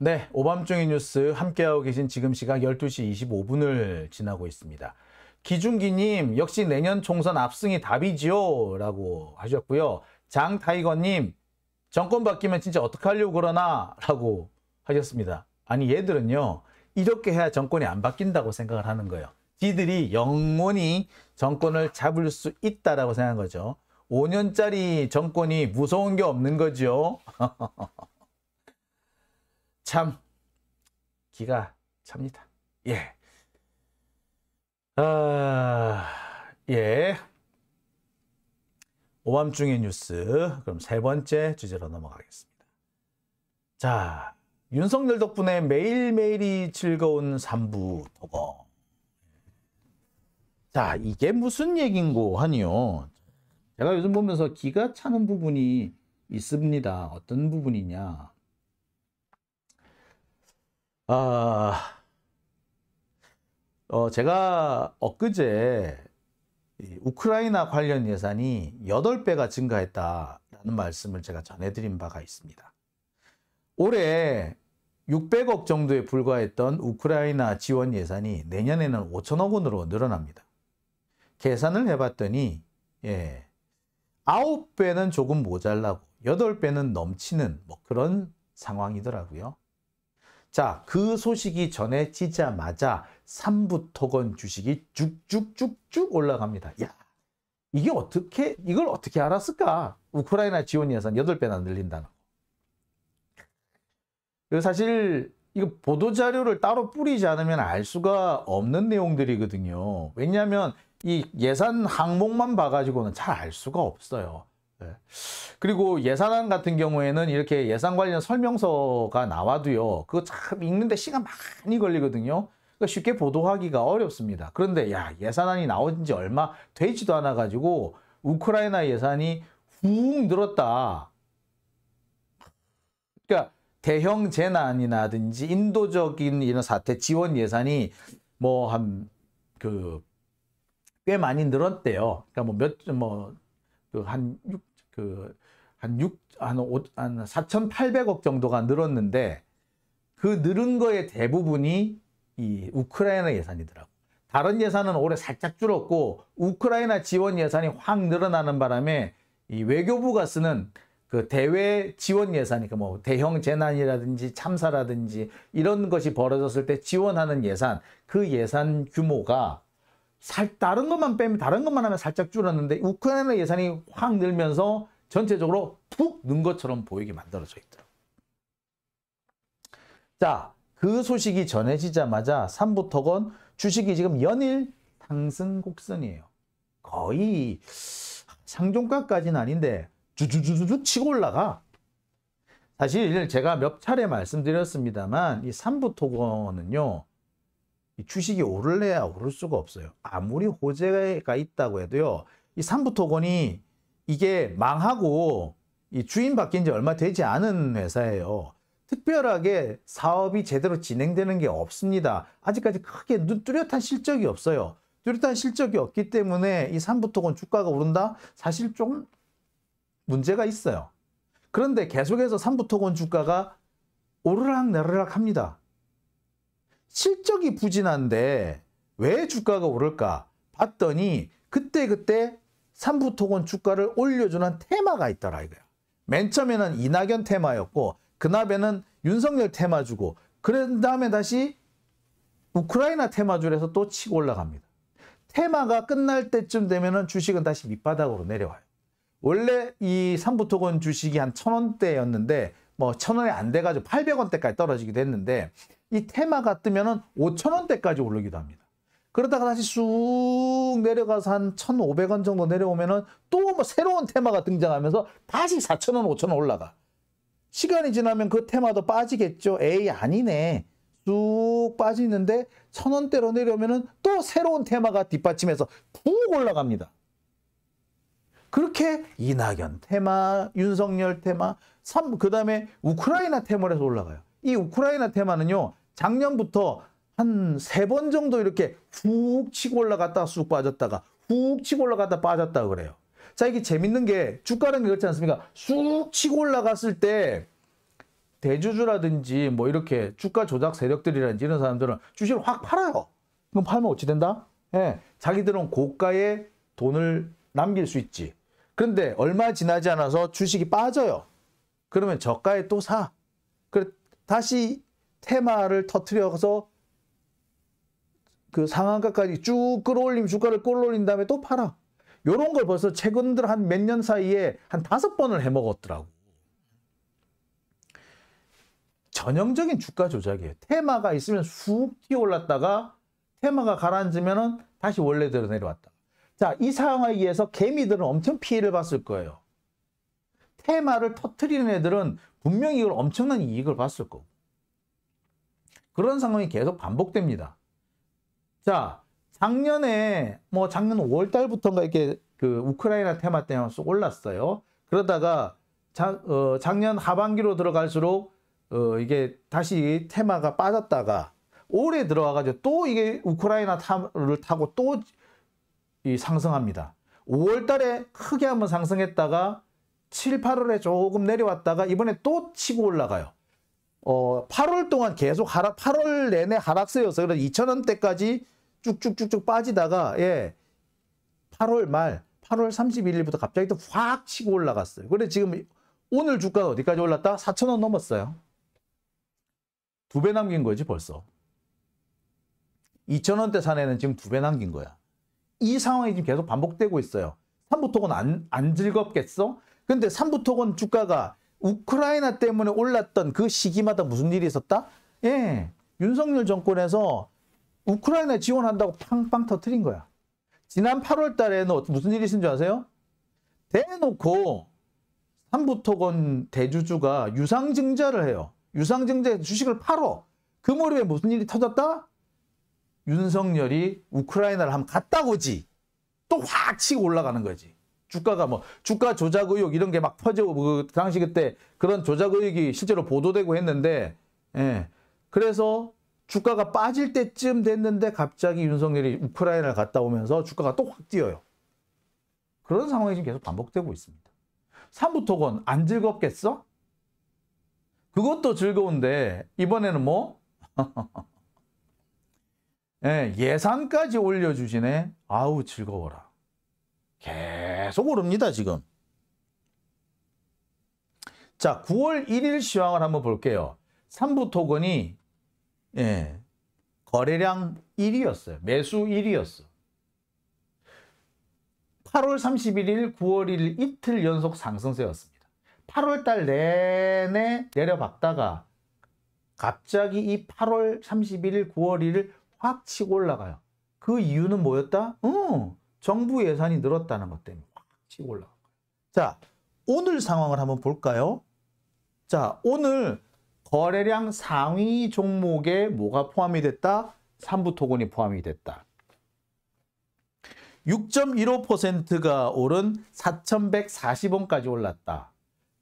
네, 오밤중의 뉴스 함께하고 계신 지금 시각 12시 25분을 지나고 있습니다. 기중기님, 역시 내년 총선 압승이 답이지요? 라고 하셨고요. 장타이거님, 정권 바뀌면 진짜 어떡하려고 그러나? 라고 하셨습니다. 아니, 얘들은요, 이렇게 해야 정권이 안 바뀐다고 생각을 하는 거예요. 지들이 영원히 정권을 잡을 수 있다라고 생각한 거죠. 5년짜리 정권이 무서운 게 없는 거죠. 참 기가 찹니다. 예. 예. 오밤중의 뉴스. 그럼 세 번째 주제로 넘어가겠습니다. 자, 윤석열 덕분에 매일매일이 즐거운 3부 토거. 자, 이게 무슨 얘긴고 하니요. 제가 요즘 보면서 기가 차는 부분이 있습니다. 어떤 부분이냐. 제가 엊그제 우크라이나 관련 예산이 8배가 증가했다라는 말씀을 제가 전해드린 바가 있습니다. 올해 600억 정도에 불과했던 우크라이나 지원 예산이 내년에는 5천억 원으로 늘어납니다. 계산을 해봤더니 9배는 조금 모자라고 8배는 넘치는 뭐 그런 상황이더라고요. 자, 그 소식이 전해지자마자 삼부토건 주식이 쭉쭉쭉쭉 올라갑니다. 야, 이걸 어떻게 알았을까? 우크라이나 지원 예산 8배나 늘린다는 거. 사실 이거 보도자료를 따로 뿌리지 않으면 알 수가 없는 내용들이거든요. 왜냐하면 이 예산 항목만 봐가지고는 잘 알 수가 없어요. 그리고 예산안 같은 경우에는 이렇게 예산 관련 설명서가 나와도요, 그거 참 읽는데 시간 많이 걸리거든요. 그러니까 쉽게 보도하기가 어렵습니다. 그런데 예산안이 나온 지 얼마 되지도 않아 가지고 우크라이나 예산이 훅 늘었다. 그러니까 대형 재난이라든지 인도적인 이런 사태 지원 예산이 뭐 꽤 많이 늘었대요. 그러니까 한 4,800억 정도가 늘었는데 그 늘은 거의 대부분이 이 우크라이나 예산이더라고. 다른 예산은 올해 살짝 줄었고 우크라이나 지원 예산이 확 늘어나는 바람에 이 외교부가 쓰는 그 대외 지원 예산이 뭐 대형 재난이라든지 참사라든지 이런 것이 벌어졌을 때 지원하는 예산, 그 예산 규모가 다른 것만 빼면 다른 것만 하면 살짝 줄었는데 우크라이나 예산이 확 늘면서 전체적으로 푹 는 것처럼 보이게 만들어져 있더라고요. 자, 그 소식이 전해지자마자 삼부토건 주식이 지금 연일 상승 곡선이에요. 거의 상종가까지는 아닌데 주주주주 치고 올라가. 사실 제가 몇 차례 말씀드렸습니다만 이 삼부토건은요, 이 주식이 오를래야 오를 수가 없어요. 아무리 호재가 있다고 해도요, 이 삼부토건이 이게 망하고 이 주인 바뀐 지 얼마 되지 않은 회사예요. 특별하게 사업이 제대로 진행되는 게 없습니다. 아직까지 크게 뚜렷한 실적이 없어요. 뚜렷한 실적이 없기 때문에 이 삼부토건 주가가 오른다? 사실 좀 문제가 있어요. 그런데 계속해서 삼부토건 주가가 오르락내리락 합니다. 실적이 부진한데 왜 주가가 오를까 봤더니 그때 삼부토건 주가를 올려주는 테마가 있더라 이거야. 맨 처음에는 이낙연 테마였고 그 다음에는 윤석열 테마주고 그런 다음에 다시 우크라이나 테마주에서 또 치고 올라갑니다. 테마가 끝날 때쯤 되면은 주식은 다시 밑바닥으로 내려와요. 원래 이 삼부토건 주식이 한 1,000원대였는데 뭐 1,000원이 안 돼가지고 800원대까지 떨어지기도 했는데 이 테마가 뜨면은 5,000원대까지 오르기도 합니다. 그러다가 다시 쑥 내려가서 한 1,500원 정도 내려오면은 또 뭐 새로운 테마가 등장하면서 다시 4,000원, 5,000원 올라가. 시간이 지나면 그 테마도 빠지겠죠. 에이, 아니네. 쑥 빠지는데 1,000원대로 내려오면은 또 새로운 테마가 뒷받침해서 푹 올라갑니다. 그렇게 이낙연 테마, 윤석열 테마, 그 다음에 우크라이나 테마로 해서 올라가요. 이 우크라이나 테마는요, 작년부터 한 3번 정도 이렇게 훅 치고 올라갔다가 쑥 빠졌다가 훅 치고 올라갔다 빠졌다 그래요. 자, 이게 재밌는 게 주가라는 게 그렇지 않습니까? 쑥 치고 올라갔을 때 대주주라든지 뭐 이렇게 주가 조작 세력들이라든지 이런 사람들은 주식을 확 팔아요. 그럼 팔면 어찌 된다? 예, 자기들은 고가에 돈을 남길 수 있지. 그런데 얼마 지나지 않아서 주식이 빠져요. 그러면 저가에 또 사. 그래 다시 테마를 터트려서 그 상한가까지 쭉 끌어올림, 주가를 끌어올린 다음에 또 팔아. 요런 걸 벌써 최근 들 한 몇 년 사이에 한 5번을 해먹었더라고. 전형적인 주가 조작이에요. 테마가 있으면 쑥 뛰어올랐다가 테마가 가라앉으면 다시 원래대로 내려왔다. 자, 이 상황에 의해서 개미들은 엄청 피해를 봤을 거예요. 테마를 터트리는 애들은 분명히 이걸 엄청난 이익을 봤을 거고. 그런 상황이 계속 반복됩니다. 자, 작년에 작년 5월 달부터인가 이렇게 그 우크라이나 테마 때문에 쑥 올랐어요. 그러다가 작년 하반기로 들어갈수록 이게 다시 테마가 빠졌다가 올해 들어와가지고 또 이게 우크라이나를 타고 또 상승합니다. 5월 달에 크게 한번 상승했다가 7, 8월에 조금 내려왔다가 이번에 또 치고 올라가요. 8월 동안 계속 8월 내내 하락세였어요. 그래서 2,000원대까지 쭉쭉쭉쭉 빠지다가 8월 말 8월 31일부터 갑자기 또 확 치고 올라갔어요. 그래 지금 오늘 주가가 어디까지 올랐다? 4,000원 넘었어요. 2배 남긴 거지 벌써. 2,000원대 산 애는 지금 2배 남긴 거야. 이 상황이 지금 계속 반복되고 있어요. 삼부토건 안 즐겁겠어? 근데 삼부토건 주가가 우크라이나 때문에 올랐던 그 시기마다 무슨 일이 있었다? 윤석열 정권에서 우크라이나 지원한다고 팡팡 터트린 거야. 지난 8월 달에는 무슨 일이 있은 줄 아세요? 대놓고 삼부토건 대주주가 유상증자를 해요. 유상증자 주식을 팔어. 그 무렵에 무슨 일이 터졌다? 윤석열이 우크라이나를 한번 갔다 오지. 또 확 치고 올라가는 거지. 주가가 주가 조작 의혹 이런 게 막 퍼지고 그 당시 그때 그런 조작 의혹이 실제로 보도되고 했는데 그래서 주가가 빠질 때쯤 됐는데 갑자기 윤석열이 우크라이나를 갔다 오면서 주가가 또 확 뛰어요. 그런 상황이 지금 계속 반복되고 있습니다. 삼부토건 안 즐겁겠어? 그것도 즐거운데 이번에는 예산까지 올려주시네. 아우 즐거워라. 계속 오릅니다 지금. 자, 9월 1일 시황을 한번 볼게요. 삼부토건이 거래량 1위였어요. 매수 1위였어. 8월 31일, 9월 1일 이틀 연속 상승세였습니다. 8월 달 내내 내려박다가 갑자기 이 8월 31일, 9월 1일 확 치고 올라가요. 그 이유는 뭐였다? 정부 예산이 늘었다는 것 때문에 확 치고 올라간 거예요. 자, 오늘 상황을 한번 볼까요? 자, 오늘 거래량 상위 종목에 뭐가 포함이 됐다? 삼부토건이 포함이 됐다. 6.15%가 오른 4,140원까지 올랐다.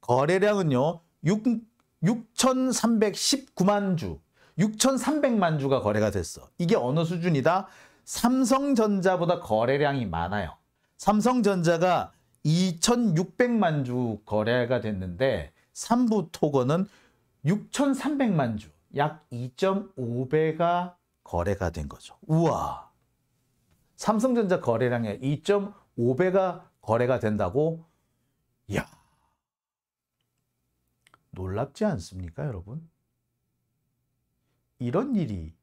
거래량은요, 6,319만 주, 6,300만 주가 거래가 됐어. 이게 어느 수준이다? 삼성전자보다 거래량이 많아요. 삼성전자가 2,600만 주 거래가 됐는데 삼부토건은 6,300만 주, 약 2.5배가 거래가 된 거죠. 우와! 삼성전자 거래량의 2.5배가 거래가 된다고? 이야! 놀랍지 않습니까, 여러분? 이런 일이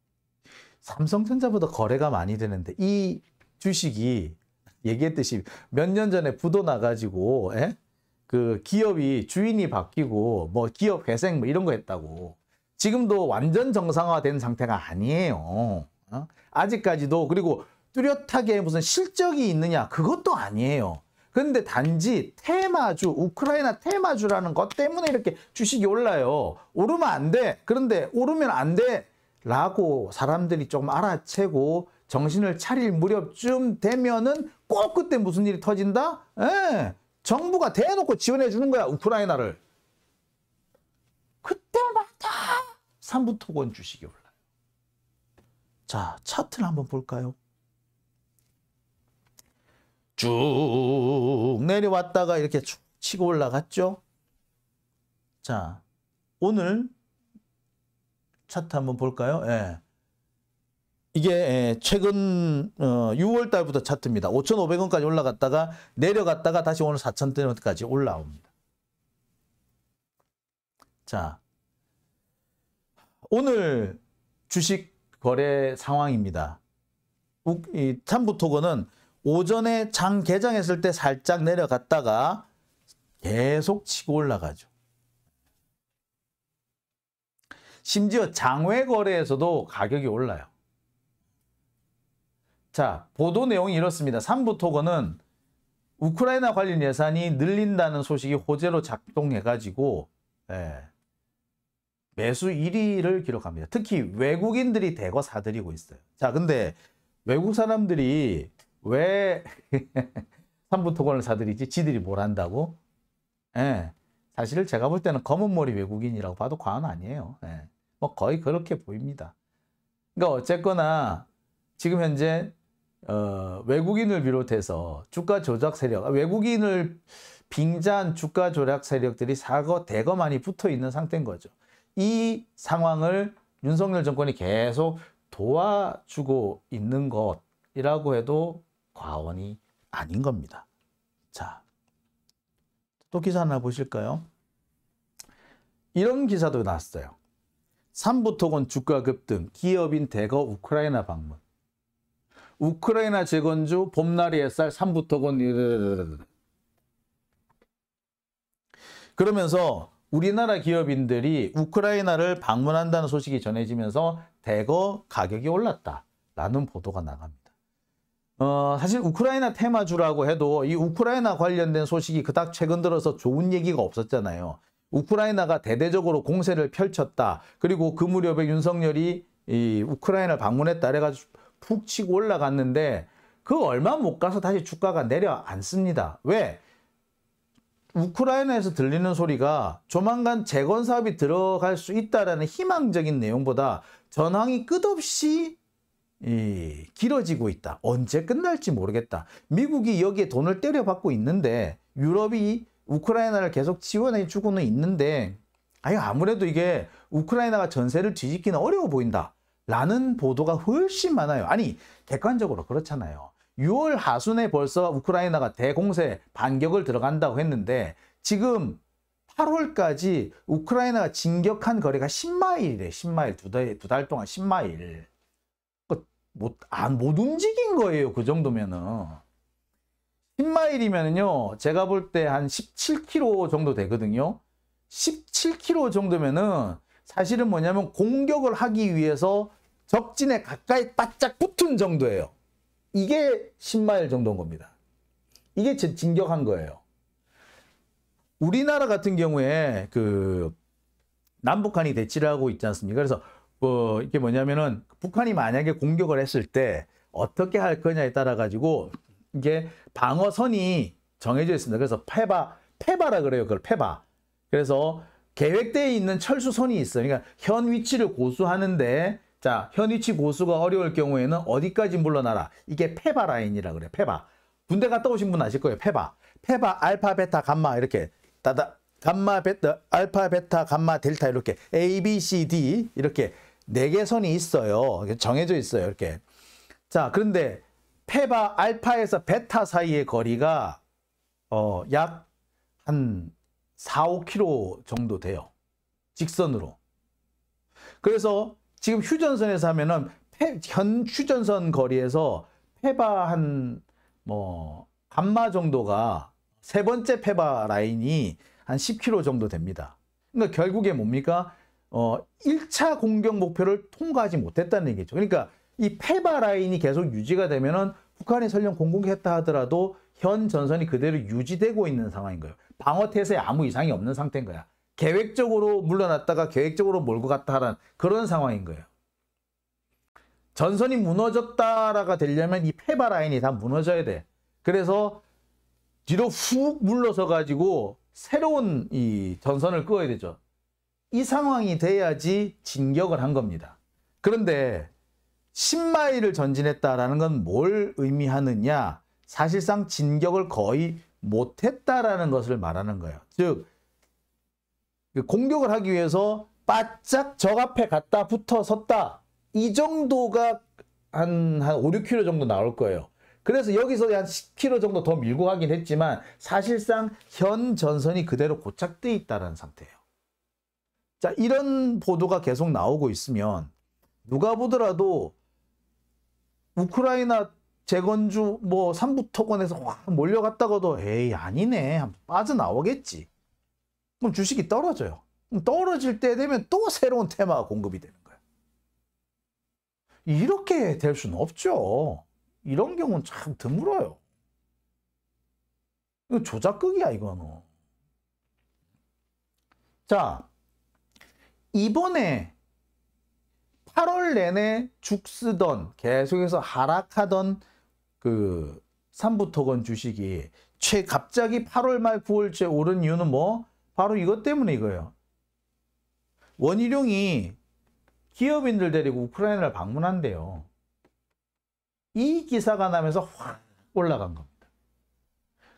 삼성전자보다 거래가 많이 되는데 이 주식이 얘기했듯이 몇 년 전에 부도 나가지고 그 기업이 주인이 바뀌고 기업 회생 이런 거 했다고. 지금도 완전 정상화된 상태가 아니에요. 아직까지도. 그리고 뚜렷하게 무슨 실적이 있느냐 그것도 아니에요. 그런데 단지 테마주, 우크라이나 테마주라는 것 때문에 이렇게 주식이 올라요. 오르면 안 돼. 그런데 오르면 안 돼. 라고 사람들이 좀 알아채고 정신을 차릴 무렵쯤 되면은 꼭 그때 무슨 일이 터진다? 정부가 대놓고 지원해 주는 거야, 우크라이나를. 그때마다 삼부토건 주식이 올라요. 자, 차트를 한번 볼까요? 쭉 내려왔다가 이렇게 쭉 치고 올라갔죠. 자, 오늘 차트 한번 볼까요? 예. 이게 최근 6월 달부터 차트입니다. 5,500원까지 올라갔다가 내려갔다가 다시 오늘 4,000원까지 올라옵니다. 자, 오늘 주식 거래 상황입니다. 삼부토건은 오전에 장 개장했을 때 살짝 내려갔다가 계속 치고 올라가죠. 심지어 장외 거래에서도 가격이 올라요. 자, 보도 내용이 이렇습니다. 삼부토건은 우크라이나 관련 예산이 늘린다는 소식이 호재로 작동해가지고 매수 1위를 기록합니다. 특히 외국인들이 대거 사들이고 있어요. 자, 근데 외국 사람들이 왜 삼부토건을 사들이지? 지들이 뭘 한다고? 사실 제가 볼 때는 검은 머리 외국인이라고 봐도 과언 아니에요. 뭐 거의 그렇게 보입니다. 그러니까 어쨌거나 지금 현재 외국인을 비롯해서 주가 조작 세력, 외국인을 빙자한 주가 조작 세력들이 대거 많이 붙어 있는 상태인 거죠. 이 상황을 윤석열 정권이 계속 도와주고 있는 것이라고 해도 과언이 아닌 겁니다. 자, 또 기사 하나 보실까요? 이런 기사도 나왔어요. 삼부토건 주가 급등, 기업인 대거 우크라이나 방문. 우크라이나 재건주 봄날이 햇살 삼부토건 그러면서 우리나라 기업인들이 우크라이나를 방문한다는 소식이 전해지면서 대거 가격이 올랐다라는 보도가 나갑니다. 사실 우크라이나 테마주라고 해도 이 우크라이나 관련된 소식이 그닥 최근 들어서 좋은 얘기가 없었잖아요. 우크라이나가 대대적으로 공세를 펼쳤다. 그리고 그 무렵에 윤석열이 이 우크라이나를 방문했다. 그래가지고 푹 치고 올라갔는데 그 얼마 못 가서 다시 주가가 내려앉습니다. 왜? 우크라이나에서 들리는 소리가 조만간 재건 사업이 들어갈 수 있다라는 희망적인 내용보다 전황이 끝없이 길어지고 있다. 언제 끝날지 모르겠다. 미국이 여기에 돈을 때려받고 있는데 유럽이 우크라이나를 계속 지원해 주고는 있는데 아무래도 이게 우크라이나가 전세를 뒤집기는 어려워 보인다. 라는 보도가 훨씬 많아요. 아니, 객관적으로 그렇잖아요. 6월 하순에 벌써 우크라이나가 대공세 반격을 들어간다고 했는데 지금 8월까지 우크라이나가 진격한 거리가 10마일이래. 10마일. 두 달 동안 10마일. 못 움직인 거예요. 그 정도면은. 10마일이면요. 제가 볼 때 한 17km 정도 되거든요. 17km 정도면은 사실은 뭐냐면 공격을 하기 위해서 적진에 가까이 바짝 붙은 정도예요. 이게 10마일 정도인 겁니다. 이게 진격한 거예요. 우리나라 같은 경우에 그 남북한이 대치를 하고 있지 않습니까? 그래서 이게 뭐냐면은 북한이 만약에 공격을 했을 때 어떻게 할 거냐에 따라 가지고 이게 방어선이 정해져 있습니다. 그래서 페바라 그래요. 그걸 페바. 그래서 계획되어 있는 철수선이 있어요. 그러니까 현 위치를 고수하는데 자, 현 위치 고수가 어려울 경우에는 어디까지 물러나라. 이게 페바 라인이라 그래요. 페바. 군대 갔다 오신 분 아실 거예요. 페바, 알파, 베타, 감마 이렇게 감마, 베타, 알파, 베타, 감마, 델타 이렇게 A, B, C, D 이렇게 4개 선이 있어요. 정해져 있어요. 이렇게. 자, 그런데 페바, 알파에서 베타 사이의 거리가 약 한 4, 5km 정도 돼요. 직선으로. 그래서 지금 휴전선에서 하면은 현 휴전선 거리에서 페바 감마 정도가 세 번째 페바 라인이 한 10km 정도 됩니다. 그러니까 결국에 뭡니까? 1차 공격 목표를 통과하지 못했다는 얘기죠. 그러니까 이 페바 라인이 계속 유지가 되면은 북한이 설령 공격했다 하더라도 현 전선이 그대로 유지되고 있는 상황인 거예요. 방어 태세에 아무 이상이 없는 상태인 거야. 계획적으로 물러났다가 계획적으로 몰고 갔다 하는 그런 상황인 거예요. 전선이 무너졌다라가 되려면 이 페바 라인이 다 무너져야 돼. 그래서 뒤로 훅 물러서 가지고 새로운 이 전선을 그어야 되죠. 이 상황이 돼야지 진격을 한 겁니다. 그런데 10마일을 전진했다라는 건 뭘 의미하느냐? 사실상 진격을 거의 못했다라는 것을 말하는 거예요. 즉 공격을 하기 위해서 바짝 적 앞에 갖다 붙어 섰다. 이 정도가 한 5, 6km 정도 나올 거예요. 그래서 여기서 한 10km 정도 더 밀고 가긴 했지만 사실상 현 전선이 그대로 고착돼 있다는 상태예요. 자, 이런 보도가 계속 나오고 있으면 누가 보더라도 우크라이나 재건주 뭐 삼부토건에서 확 몰려갔다가도 에이 아니네 빠져나오겠지. 그럼 주식이 떨어져요. 그럼 떨어질 때 되면 또 새로운 테마가 공급이 되는 거예요. 이렇게 될 수는 없죠. 이런 경우는 참 드물어요. 이거 조작극이야 이거는. 자, 이번에 8월 내내 죽쓰던 계속해서 하락하던 그 삼부토건 주식이 갑자기 8월 말 9월째 오른 이유는 뭐? 바로 이것 때문에 이거예요. 원희룡이 기업인들 데리고 우크라이나를 방문한대요. 이 기사가 나면서 확 올라간 겁니다.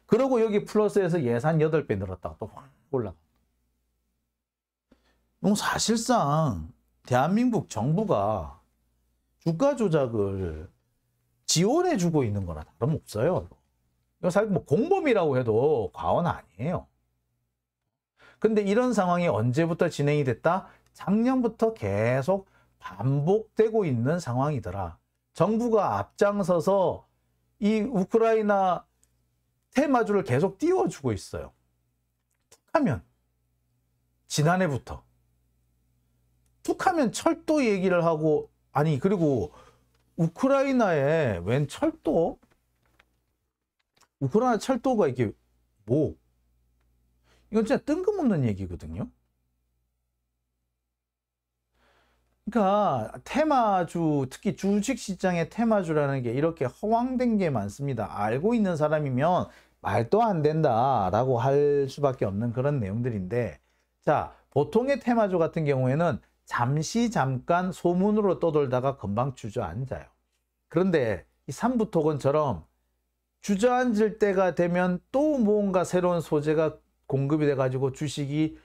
그리고 여기 플러스에서 예산 8배 늘었다가 또 확 올라가. 사실상 대한민국 정부가 주가 조작을 지원해주고 있는 거나 다름없어요. 이거 사실 뭐 공범이라고 해도 과언 아니에요. 근데 이런 상황이 언제부터 진행이 됐다? 작년부터 계속 반복되고 있는 상황이더라. 정부가 앞장서서 이 우크라이나 테마주를 계속 띄워주고 있어요. 툭하면 지난해부터 툭하면 철도 얘기를 하고, 아니 그리고 우크라이나에 웬 철도? 우크라이나 철도가 이게 뭐? 이건 진짜 뜬금없는 얘기거든요. 그러니까 테마주, 특히 주식시장의 테마주라는 게 이렇게 허황된 게 많습니다. 알고 있는 사람이면 말도 안 된다라고 할 수밖에 없는 그런 내용들인데, 자, 보통의 테마주 같은 경우에는 잠깐 소문으로 떠돌다가 금방 주저앉아요. 그런데 이 삼부토건처럼 주저앉을 때가 되면 또 뭔가 새로운 소재가 공급이 돼가지고 주식이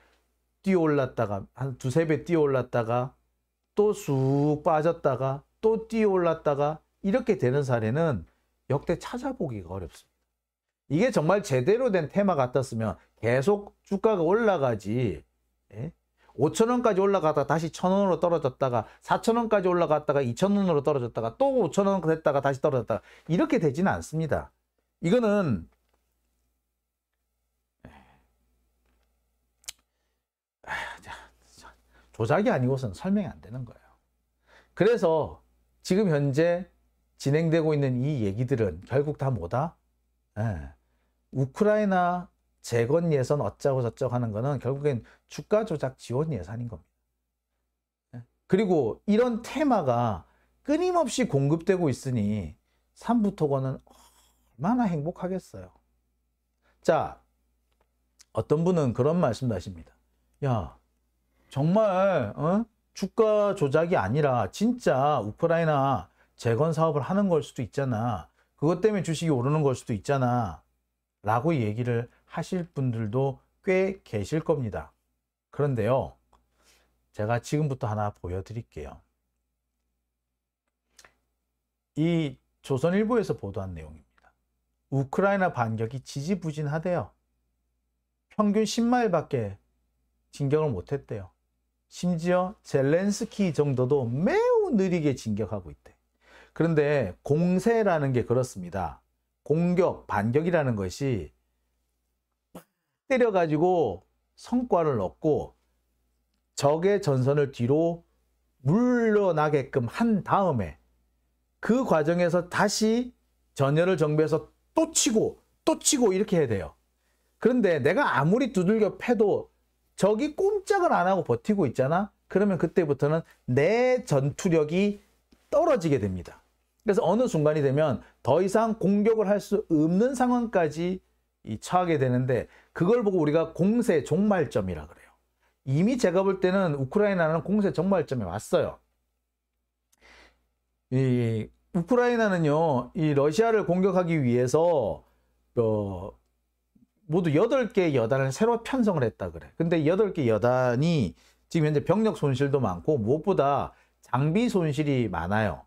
뛰어올랐다가 한 2~3배 뛰어올랐다가 또 쑥 빠졌다가 또 뛰어올랐다가 이렇게 되는 사례는 역대 찾아보기가 어렵습니다. 이게 정말 제대로 된 테마 같았으면 계속 주가가 올라가지, 5,000원까지 올라가다가 다시 1,000원으로 떨어졌다가 4,000원까지 올라갔다가 2,000원으로 떨어졌다가 또 5,000원 됐다가 다시 떨어졌다가 이렇게 되지는 않습니다. 이거는 조작이 아니고서는 설명이 안 되는 거예요. 그래서 지금 현재 진행되고 있는 이 얘기들은 결국 다 뭐다? 우크라이나 재건 예산 어쩌고 저쩌고 하는 거는 결국엔 주가 조작 지원 예산인 겁니다. 그리고 이런 테마가 끊임없이 공급되고 있으니 삼부토건은 얼마나 행복하겠어요. 자, 어떤 분은 그런 말씀도 하십니다. 야, 정말 주가 조작이 아니라 진짜 우크라이나 재건 사업을 하는 걸 수도 있잖아. 그것 때문에 주식이 오르는 걸 수도 있잖아. 라고 얘기를 하실 분들도 꽤 계실 겁니다. 그런데요, 제가 지금부터 하나 보여드릴게요. 이 조선일보에서 보도한 내용입니다. 우크라이나 반격이 지지부진하대요. 평균 10마일밖에 진격을 못했대요. 심지어 젤렌스키 정도도 매우 느리게 진격하고 있대. 그런데 공세라는 게 그렇습니다. 공격, 반격이라는 것이 때려가지고 성과를 얻고 적의 전선을 뒤로 물러나게끔 한 다음에 그 과정에서 다시 전열을 정비해서 또 치고 또 치고 이렇게 해야 돼요. 그런데 내가 아무리 두들겨 패도 적이 꼼짝을 안 하고 버티고 있잖아. 그러면 그때부터는 내 전투력이 떨어지게 됩니다. 그래서 어느 순간이 되면 더 이상 공격을 할 수 없는 상황까지 처하게 되는데, 그걸 보고 우리가 공세 종말점이라 그래요. 이미 제가 볼 때는 우크라이나는 공세 종말점에 왔어요. 이 우크라이나는요, 이 러시아를 공격하기 위해서 모두 8개 여단을 새로 편성을 했다 그래. 근데 8개 여단이 지금 현재 병력 손실도 많고 무엇보다 장비 손실이 많아요.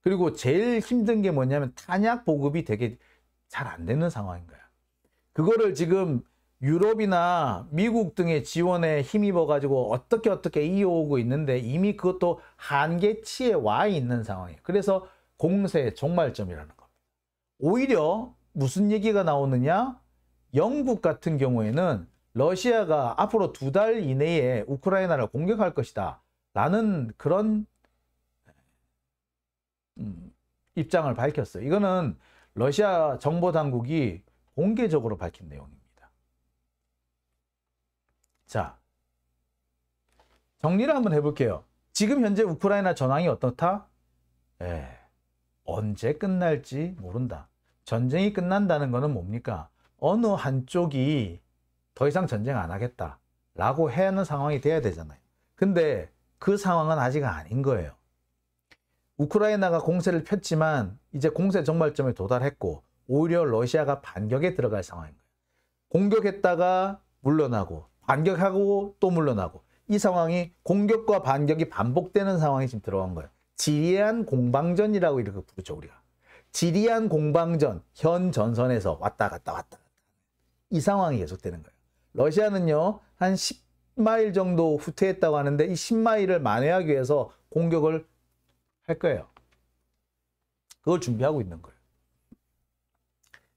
그리고 제일 힘든 게 뭐냐면 탄약 보급이 되게 잘 안 되는 상황인 거야. 그거를 지금 유럽이나 미국 등의 지원에 힘입어 가지고 어떻게 이어오고 있는데 이미 그것도 한계치에 와 있는 상황이에요. 그래서 공세 종말점이라는 겁니다. 오히려 무슨 얘기가 나오느냐? 영국 같은 경우에는 러시아가 앞으로 2달 이내에 우크라이나를 공격할 것이다 라는 그런 입장을 밝혔어요. 이거는 러시아 정보 당국이 공개적으로 밝힌 내용입니다. 자, 정리를 한번 해볼게요. 지금 현재 우크라이나 전황이 어떻다? 언제 끝날지 모른다. 전쟁이 끝난다는 것은 뭡니까? 어느 한쪽이 더 이상 전쟁 안 하겠다 라고 해야 하는 상황이 돼야 되잖아요. 근데 그 상황은 아직 아닌 거예요. 우크라이나가 공세를 폈지만 이제 공세 종말점에 도달했고 오히려 러시아가 반격에 들어갈 상황인 거예요. 공격했다가 물러나고 반격하고 또 물러나고 이 상황이 공격과 반격이 반복되는 상황이 지금 들어간 거예요. 지리한 공방전이라고 이렇게 부르죠, 우리가. 지리한 공방전, 현 전선에서 왔다 갔다 이 상황이 계속되는 거예요. 러시아는요 한 10마일 정도 후퇴했다고 하는데 이 10마일을 만회하기 위해서 공격을 할 거예요. 그걸 준비하고 있는 거예요.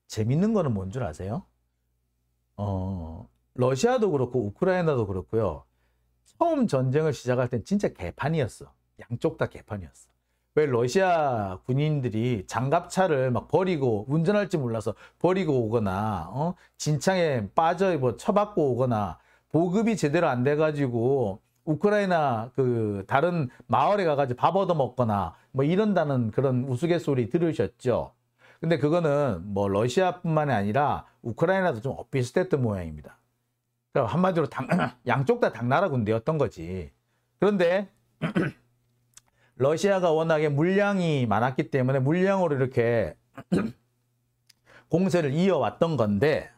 재밌는 거는 뭔 줄 아세요? 러시아도 그렇고 우크라이나도 그렇고요. 처음 전쟁을 시작할 땐 진짜 개판이었어. 양쪽 다 개판이었어. 왜 러시아 군인들이 장갑차를 막 버리고 운전할 줄 몰라서 버리고 오거나 진창에 빠져 뭐 처박고 오거나 보급이 제대로 안 돼가지고 우크라이나 그 다른 마을에 가가지고 밥 얻어 먹거나 뭐 이런다는 그런 우스갯소리 들으셨죠? 근데 그거는 뭐 러시아뿐만이 아니라 우크라이나도 좀 비슷했던 모양입니다. 그러니까 한마디로 양쪽 다 당나라 군대였던 거지. 그런데 러시아가 워낙에 물량이 많았기 때문에 물량으로 이렇게 공세를 이어왔던 건데,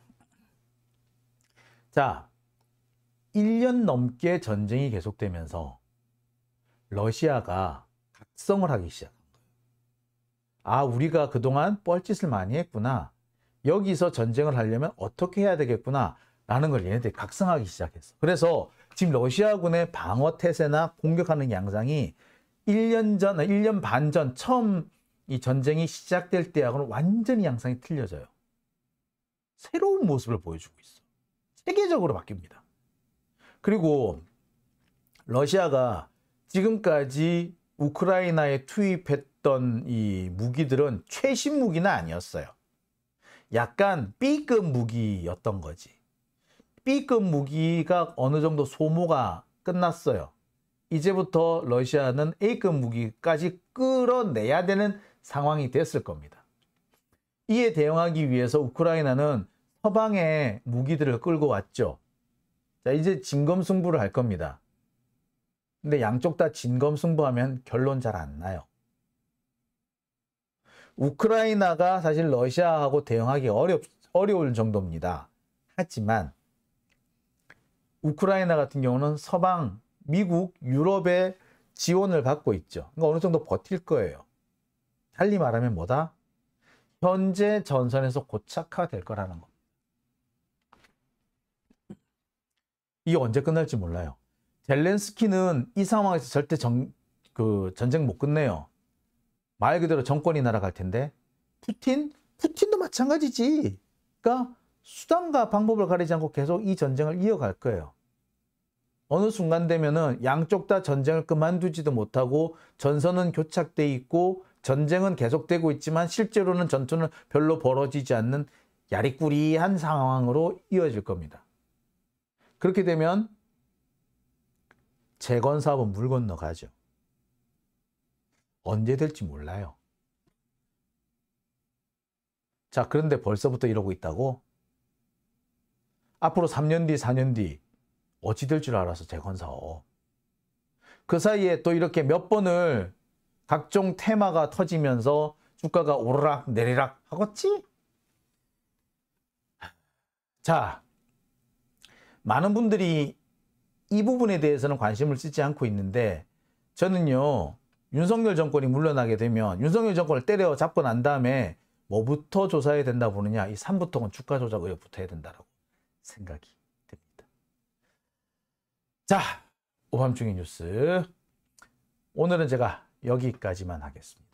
자, 1년 넘게 전쟁이 계속되면서 러시아가 각성을 하기 시작한 거예요. 아, 우리가 그동안 뻘짓을 많이 했구나. 여기서 전쟁을 하려면 어떻게 해야 되겠구나. 라는 걸 얘네들이 각성하기 시작했어. 그래서 지금 러시아군의 방어 태세나 공격하는 양상이 1년 반 전 처음 이 전쟁이 시작될 때하고는 완전히 양상이 틀려져요. 새로운 모습을 보여주고 있어. 체계적으로 바뀝니다. 그리고 러시아가 지금까지 우크라이나에 투입했던 이 무기들은 최신 무기는 아니었어요. 약간 B급 무기였던 거지. B급 무기가 어느 정도 소모가 끝났어요. 이제부터 러시아는 A급 무기까지 끌어내야 되는 상황이 됐을 겁니다. 이에 대응하기 위해서 우크라이나는 서방의 무기들을 끌고 왔죠. 자, 이제 진검승부를 할 겁니다. 근데 양쪽 다 진검승부하면 결론 잘 안 나요. 우크라이나가 사실 러시아하고 대응하기 어려울 정도입니다. 하지만 우크라이나 같은 경우는 서방, 미국, 유럽의 지원을 받고 있죠. 그러니까 어느 정도 버틸 거예요. 달리 말하면 뭐다? 현재 전선에서 고착화될 거라는 거. 이게 언제 끝날지 몰라요. 젤렌스키는 이 상황에서 절대 전쟁 못 끝내요. 말 그대로 정권이 날아갈 텐데 푸틴도 마찬가지지. 그러니까 수단과 방법을 가리지 않고 계속 이 전쟁을 이어갈 거예요. 어느 순간 되면은 양쪽 다 전쟁을 그만두지도 못하고 전선은 교착돼 있고 전쟁은 계속되고 있지만 실제로는 전투는 별로 벌어지지 않는 야리꾸리한 상황으로 이어질 겁니다. 그렇게 되면 재건 사업은 물 건너가죠. 언제 될지 몰라요. 자, 그런데 벌써부터 이러고 있다고? 앞으로 3년 뒤, 4년 뒤 어찌 될 줄 알아서 재건 사업. 그 사이에 또 이렇게 몇 번을 각종 테마가 터지면서 주가가 오르락 내리락 하겠지? 자, 많은 분들이 이 부분에 대해서는 관심을 쓰지 않고 있는데 저는요. 윤석열 정권이 물러나게 되면 윤석열 정권을 때려잡고 난 다음에 뭐부터 조사해야 된다 보느냐. 이 삼부토건 주가 조작 의혹부터 해야 된다라고 생각이 됩니다. 자, 오밤중의 뉴스. 오늘은 제가 여기까지만 하겠습니다.